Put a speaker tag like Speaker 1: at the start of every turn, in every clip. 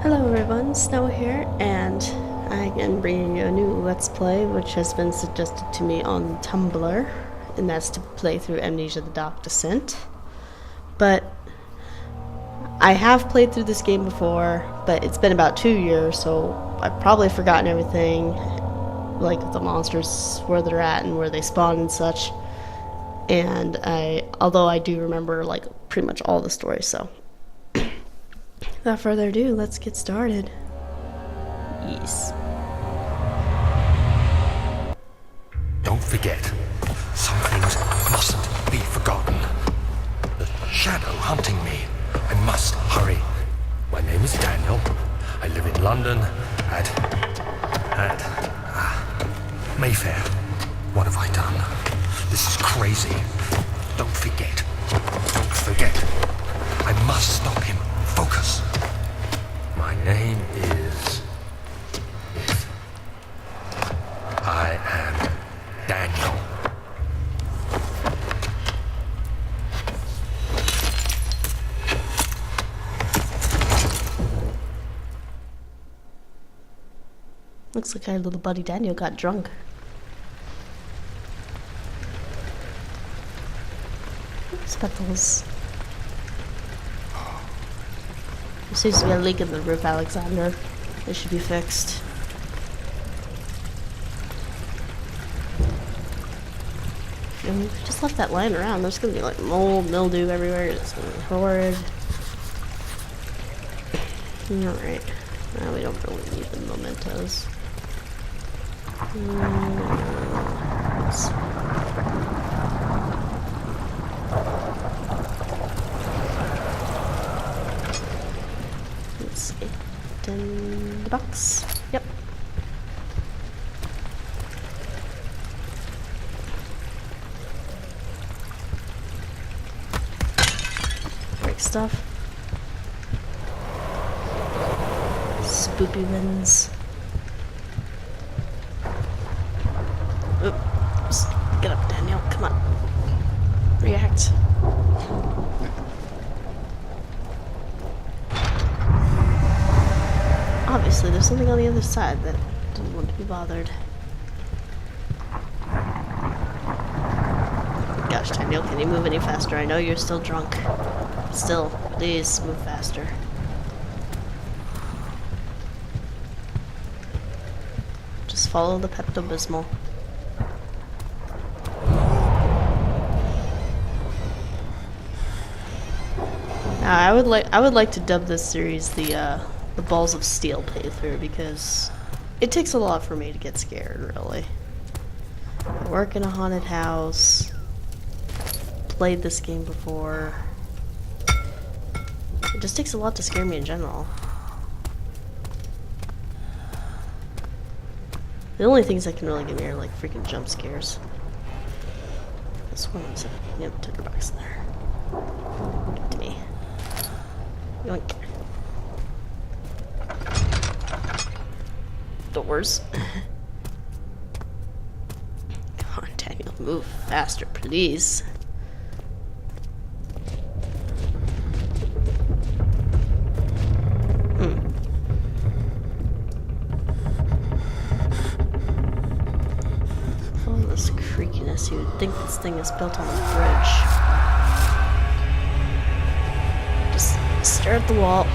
Speaker 1: Hello everyone, Snow here, and I am bringing you a new Let's Play which has been suggested to me on Tumblr, and that's to play through Amnesia the Dark Descent. But I have played through this game before, but it's been about 2 years, so I've probably forgotten everything, like the monsters, where they're at and where they spawn and such. And although I do remember like pretty much all the stories, so without further ado, let's get started. Yes.
Speaker 2: Don't forget, some things mustn't be forgotten. The shadow hunting me. I must hurry. My name is Daniel. I live in London at Mayfair. What have I done? This is crazy. Don't forget. Don't forget. I must stop him. Focus. My name is... I am Daniel.
Speaker 1: Looks like our little buddy Daniel got drunk. Speckles. There seems to be a leak in the roof, Alexander. It should be fixed. And we just left that lying around. There's gonna be like mold, mildew everywhere. It's gonna be horrid. Alright. Now we don't really need the mementos. Let's see. In the box. Yep. Break stuff. Spoopy wins. Oops. Get up, Daniel. Come on. React. Obviously, there's something on the other side that didn't want to be bothered. Gosh, Daniel, can you move any faster? I know you're still drunk. Still, please move faster. Just follow the Pepto-Bismol. Now, I would like to dub this series the Balls of Steel playthrough, because it takes a lot for me to get scared, really. I work in a haunted house. Played this game before. It just takes a lot to scare me in general. The only things that can really get me are like freaking jump scares. This one's a tinderbox there. Give it to me. Yoink. Doors. Come on, Daniel, move faster, please. All this creakiness, you would think this thing is built on a bridge. Just stare at the wall.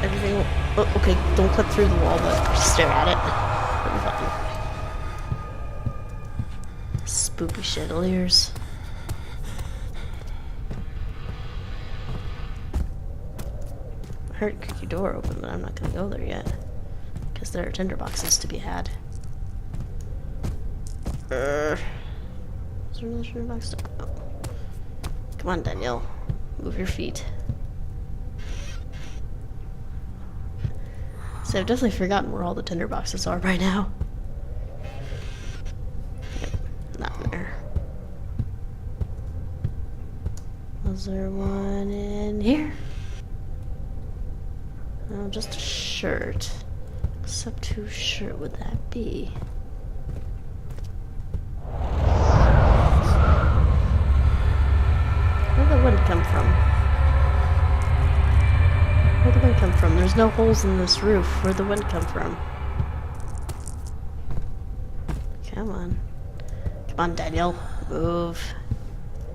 Speaker 1: Everything will... Oh, okay, don't clip through the wall, but just stare at it. Spooky chandeliers. I heard a creaky door open, but I'm not gonna go there yet. Because there are tinderboxes to be had. Is there another tinderbox? Oh. Come on, Danielle. Move your feet. So I've definitely forgotten where all the tinderboxes are by now. Yep, not there. Was there one in here? No, just a shirt. Except whose shirt would that be? Where'd the wind come from? Where'd the wind come from? from? There's no holes in this roof. Where'd the wind come from? Come on. Come on, Daniel. Move.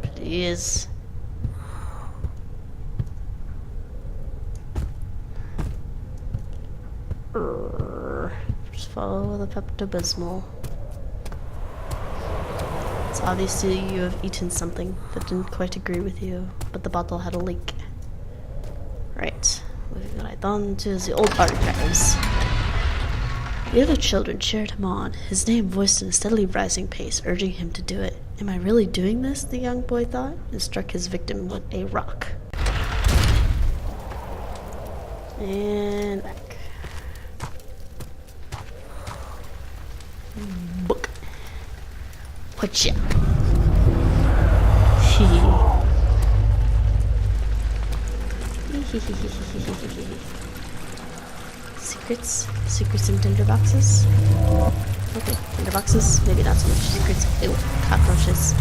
Speaker 1: Please. Just follow the Pepto-Bismol. It's obviously you have eaten something that didn't quite agree with you, but the bottle had a leak. Right. Moving right on to the old archives. The other children cheered him on, his name voiced in a steadily rising pace, urging him to do it. Am I really doing this? The young boy thought, and struck his victim with a rock. And back. Book. Whatcha? Secrets in tinder boxes. Okay, tinder boxes. Maybe not so much secrets. Ew, cockroaches.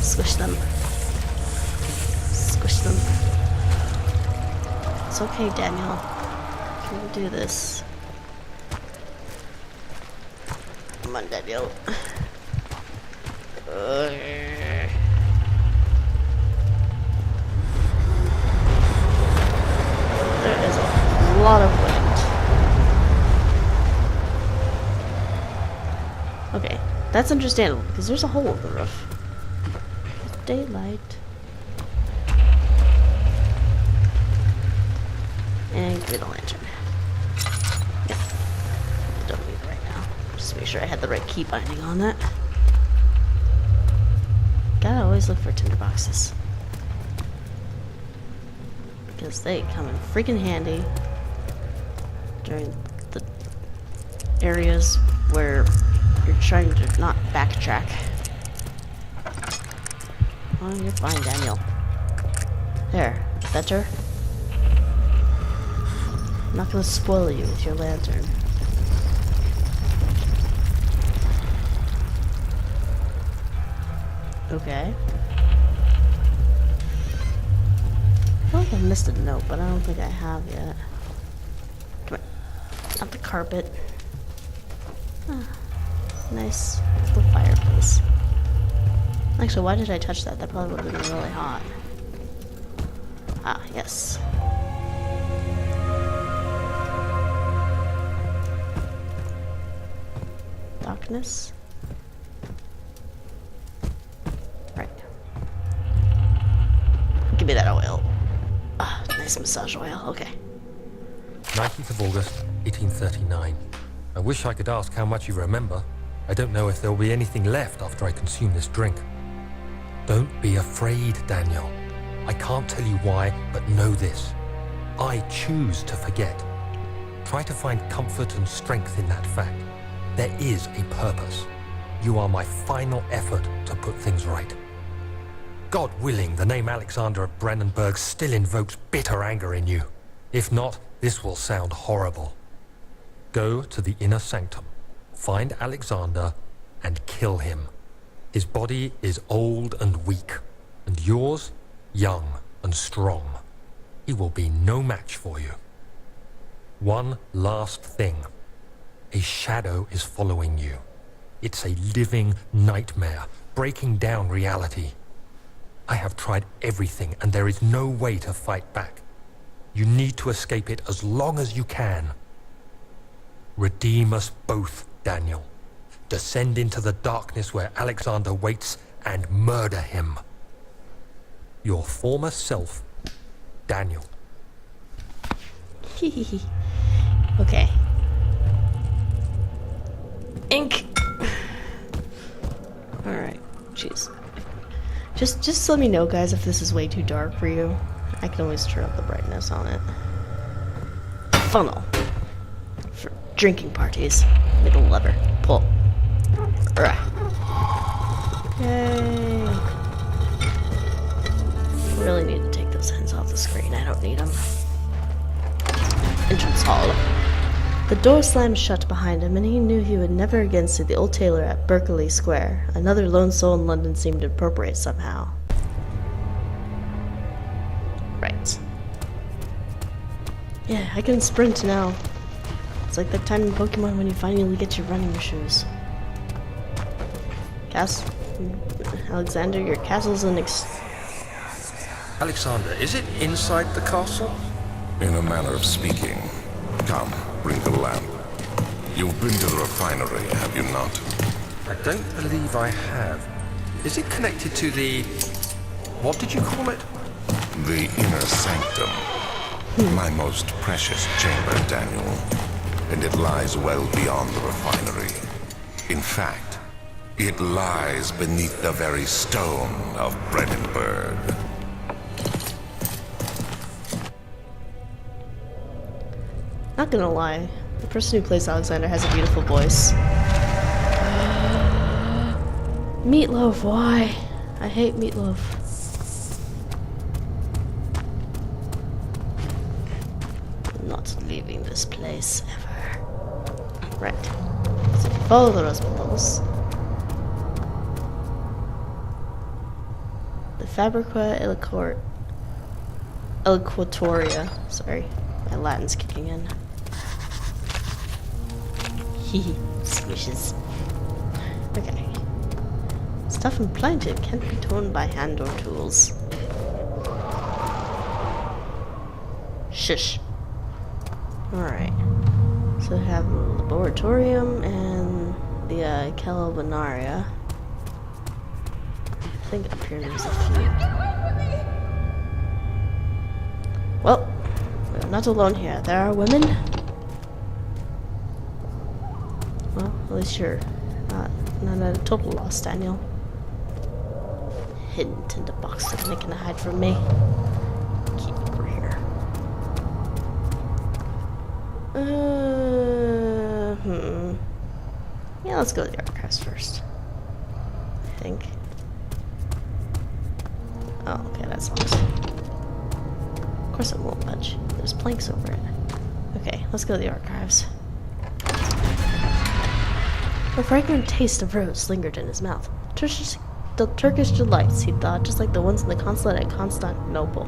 Speaker 1: Squish them. Squish them. It's okay, Daniel. Can you do this? Come on, Daniel. There is a lot of wind. Okay, that's understandable because there's a hole in the roof. It's daylight. And give me the lantern. Yeah. Don't need it right now. Just make sure I had the right key binding on that. Gotta always look for tinder boxes. Because they come in freaking handy during the areas where you're trying to not backtrack. Oh, you're fine, Daniel. There. Better? I'm not gonna spoil you with your lantern. Okay. I feel like I missed a note, but I don't think I have yet. Come on. Not the carpet. Ah, nice little fireplace. Actually, why did I touch that? That probably would have been really hot. Ah, yes. Darkness. Right. Give me that oil. Ah, nice massage oil. Okay.
Speaker 2: 19th of August, 1839. I wish I could ask how much you remember. I don't know if there will be anything left after I consume this drink. Don't be afraid, Daniel. I can't tell you why, but know this. I choose to forget. Try to find comfort and strength in that fact. There is a purpose. You are my final effort to put things right. God willing, the name Alexander of Brandenburg still invokes bitter anger in you. If not, this will sound horrible. Go to the inner sanctum, find Alexander, and kill him. His body is old and weak, and yours, young and strong. He will be no match for you. One last thing. A shadow is following you. It's a living nightmare, breaking down reality. I have tried everything, and there is no way to fight back. You need to escape it as long as you can. Redeem us both, Daniel. Descend into the darkness where Alexander waits and murder him. Your former self, Daniel.
Speaker 1: Okay. Ink. Alright. Jeez. Just let me know, guys, if this is way too dark for you. I can always turn up the brightness on it. Funnel. For drinking parties. Middle lever. Pull. Alright. Yay. Really need to take those hens off the screen. I don't need them. Entrance hall. The door slammed shut behind him, and he knew he would never again see the old tailor at Berkeley Square. Another lone soul in London seemed appropriate somehow. Right. Yeah, I can sprint now. It's like that time in Pokemon when you finally get your running shoes. Alexander, your castle's an
Speaker 2: Alexander, is it inside the castle?
Speaker 3: In a manner of speaking. Come, bring the lamp. You've been to the refinery, have you not?
Speaker 2: I don't believe I have. Is it connected to the... what did you call it?
Speaker 3: The inner sanctum. My most precious chamber, Daniel. And it lies well beyond the refinery. In fact, it lies beneath the very stone of Brennenburg.
Speaker 1: Not gonna lie, the person who plays Alexander has a beautiful voice. Meatloaf, why? I hate Meatloaf. I'm not leaving this place ever. Right. So follow the rose petals. The Fabrica Eloquatoria. Sorry, my Latin's kicking in. Hehe, squishes. Okay. Stuff implanted can't be torn by hand or tools. Shush. Alright. So we have the laboratorium and the Calabanaria. I think up here there's a few. Well, we're not alone here. There are women. Well, at least you're not at a total loss, Daniel. Hidden tinder box that's making a hide from me. Keep over here. Yeah, let's go to the archives first. I think. Oh, okay, that's locked. Of course it won't budge. There's planks over it. Okay, let's go to the archives. A fragrant taste of rose lingered in his mouth. The Turkish delights, he thought, just like the ones in the consulate at Constantinople.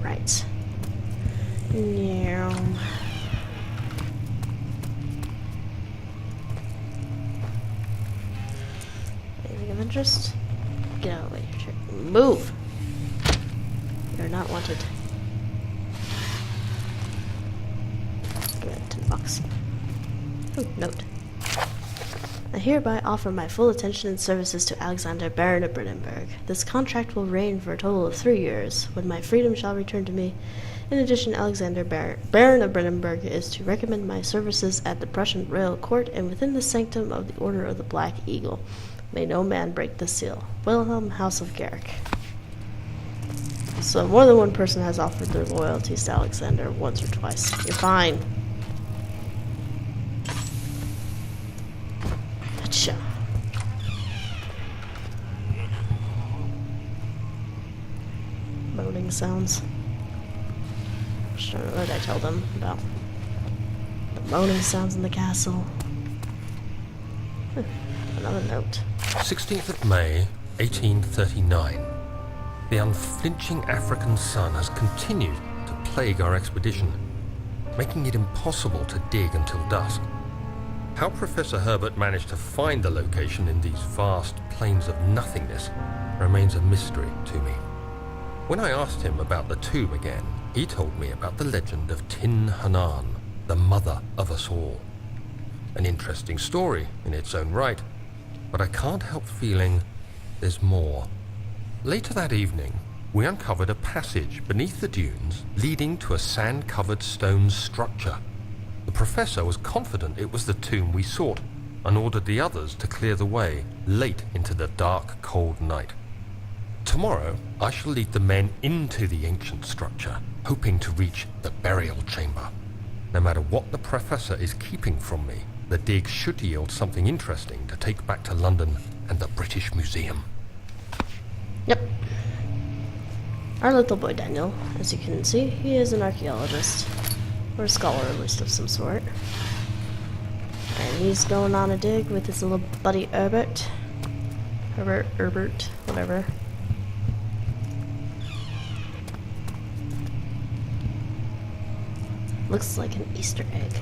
Speaker 1: Right. Yeah. Anything of interest? Get out of the way, Trick. Move! You're not wanted. Give it $10. Ooh, note. I hereby offer my full attention and services to Alexander, Baron of Brennenburg. This contract will reign for a total of 3 years, when my freedom shall return to me. In addition, Alexander, Baron of Brennenburg, is to recommend my services at the Prussian royal court and within the sanctum of the Order of the Black Eagle. May no man break the seal. Wilhelm, House of Garrick. So more than one person has offered their loyalties to Alexander once or twice. You're fine. Gotcha. Moaning sounds. What did I tell them about the moaning sounds in the castle? Another note.
Speaker 2: 16th of May, 1839. The unflinching African sun has continued to plague our expedition, making it impossible to dig until dusk. How Professor Herbert managed to find the location in these vast plains of nothingness remains a mystery to me. When I asked him about the tomb again, he told me about the legend of Tin Hanan, the mother of us all. An interesting story in its own right, but I can't help feeling there's more. Later that evening, we uncovered a passage beneath the dunes leading to a sand-covered stone structure. The professor was confident it was the tomb we sought and ordered the others to clear the way late into the dark, cold night. Tomorrow, I shall lead the men into the ancient structure, hoping to reach the burial chamber. No matter what the professor is keeping from me, the dig should yield something interesting to take back to London and the British Museum.
Speaker 1: Yep. Our little boy Daniel, as you can see, he is an archaeologist. Or a scholarist of some sort. And he's going on a dig with his little buddy Herbert, whatever. Looks like an Easter egg.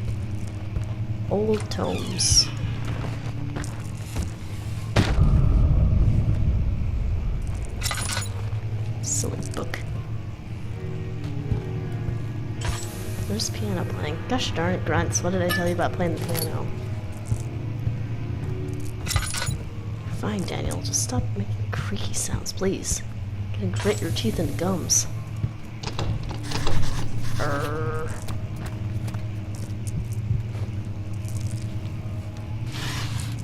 Speaker 1: Old tomes. Silly book. Where's the piano playing? Gosh darn it, Grunts. What did I tell you about playing the piano? Fine, Daniel. Just stop making creaky sounds, please. Gonna grit your teeth into gums. Can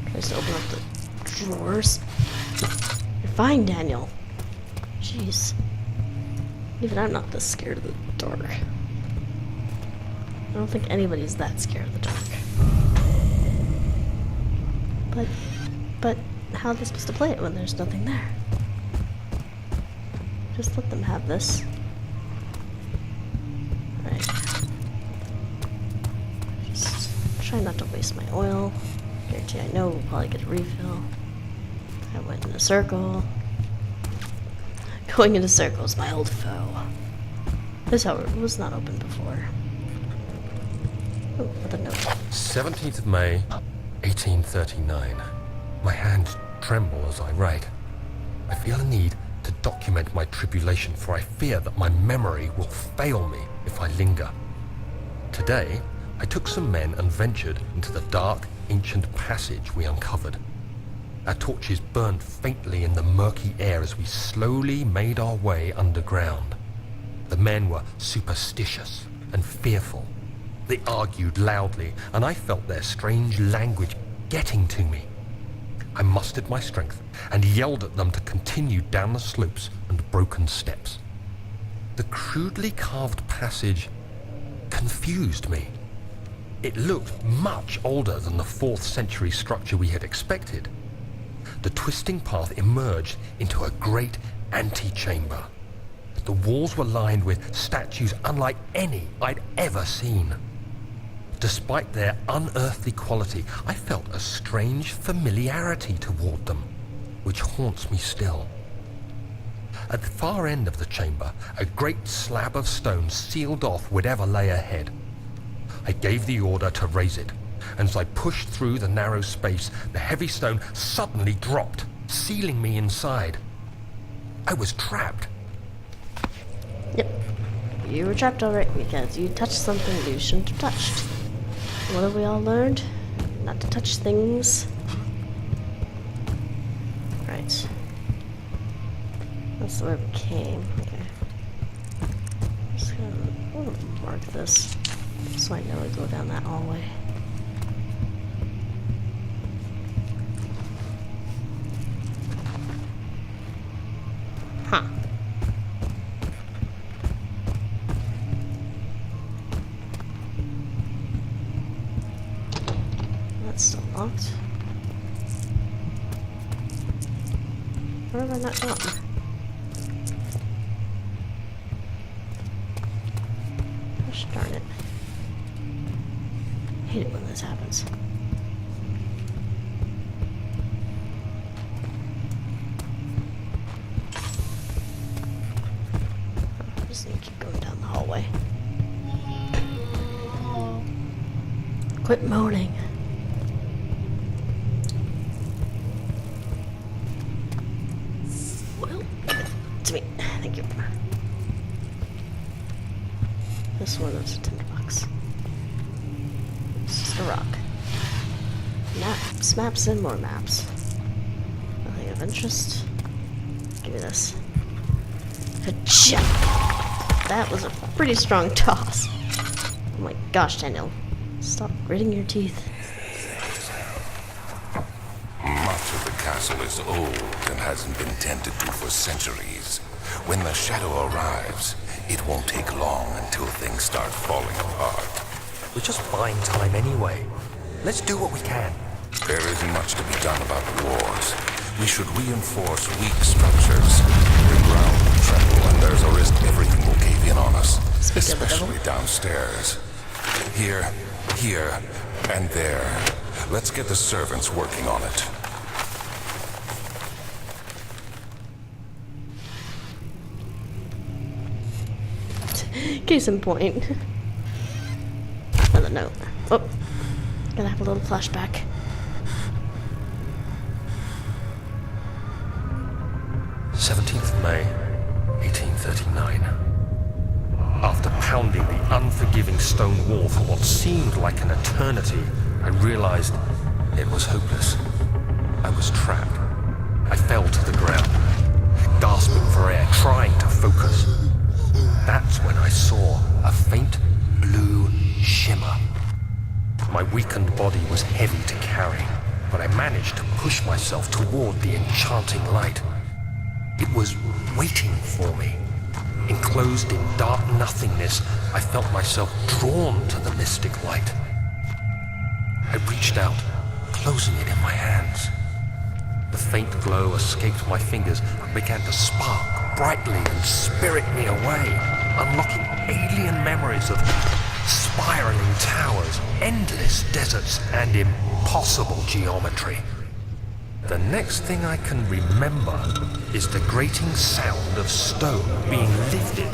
Speaker 1: I just open up the drawers? You're fine, Daniel. Jeez. Even I'm not this scared of the dark. I don't think anybody's that scared of the dark. But how are they supposed to play it when there's nothing there? Just let them have this. Alright. Just try not to waste my oil. Guarantee I know we'll probably get a refill. I went in a circle. Going in a circle is my old foe. This, however, was not open before. Oh, with a note.
Speaker 2: 17th of May, 1839. My hands tremble as I write. I feel a need to document my tribulation, for I fear that my memory will fail me if I linger. Today, I took some men and ventured into the dark, ancient passage we uncovered. Our torches burned faintly in the murky air as we slowly made our way underground. The men were superstitious and fearful. They argued loudly, and I felt their strange language getting to me. I mustered my strength and yelled at them to continue down the slopes and broken steps. The crudely carved passage confused me. It looked much older than the 4th century structure we had expected. The twisting path emerged into a great antechamber. The walls were lined with statues unlike any I'd ever seen. Despite their unearthly quality, I felt a strange familiarity toward them, which haunts me still. At the far end of the chamber, a great slab of stone sealed off whatever lay ahead. I gave the order to raise it, and as I pushed through the narrow space, the heavy stone suddenly dropped, sealing me inside. I was trapped.
Speaker 1: Yep. You were trapped alright because you touched something you shouldn't have touched. What have we all learned? Not to touch things. Right. That's where we came. Okay. I'm just gonna mark this so I know to go down that hallway. Huh. That's still locked. Where have I not gone? Gosh darn it. I hate it when this happens. I just need to keep going down the hallway. Quit moaning. Well, give it to me. Thank you. This one is a $10. It's just a rock. Maps and more maps. Nothing of interest. Give me this. Ka-cha! That was a pretty strong toss. Oh my gosh, Daniel. Stop gritting your teeth.
Speaker 3: Much of the castle is old and hasn't been tended to for centuries. When the shadow arrives, it won't take long until things start falling apart.
Speaker 2: We're just buying time anyway. Let's do what we can.
Speaker 3: There isn't much to be done about the walls. We should reinforce weak structures. The ground will tremble, and there's a risk everything will cave in on us,
Speaker 1: Speak of the devil.
Speaker 3: especially downstairs. Here, and there. Let's get the servants working on it.
Speaker 1: Case in point. Another note. Oh, gonna have a little flashback.
Speaker 2: May 1839. After pounding the unforgiving stone wall for what seemed like an eternity, I realized it was hopeless. I was trapped. I fell to the ground, gasping for air, trying to focus. That's when I saw a faint blue shimmer. My weakened body was heavy to carry, but I managed to push myself toward the enchanting light. It was waiting for me. Enclosed in dark nothingness, I felt myself drawn to the mystic light. I reached out, closing it in my hands. The faint glow escaped my fingers and began to spark brightly and spirit me away, unlocking alien memories of spiraling towers, endless deserts, and impossible geometry. The next thing I can remember is the grating sound of stone being lifted,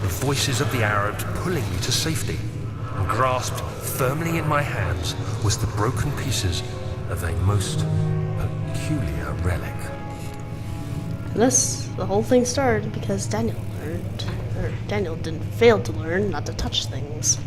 Speaker 2: the voices of the Arabs pulling me to safety, and grasped firmly in my hands was the broken pieces of a most peculiar relic.
Speaker 1: The whole thing started because Daniel didn't fail to learn not to touch things.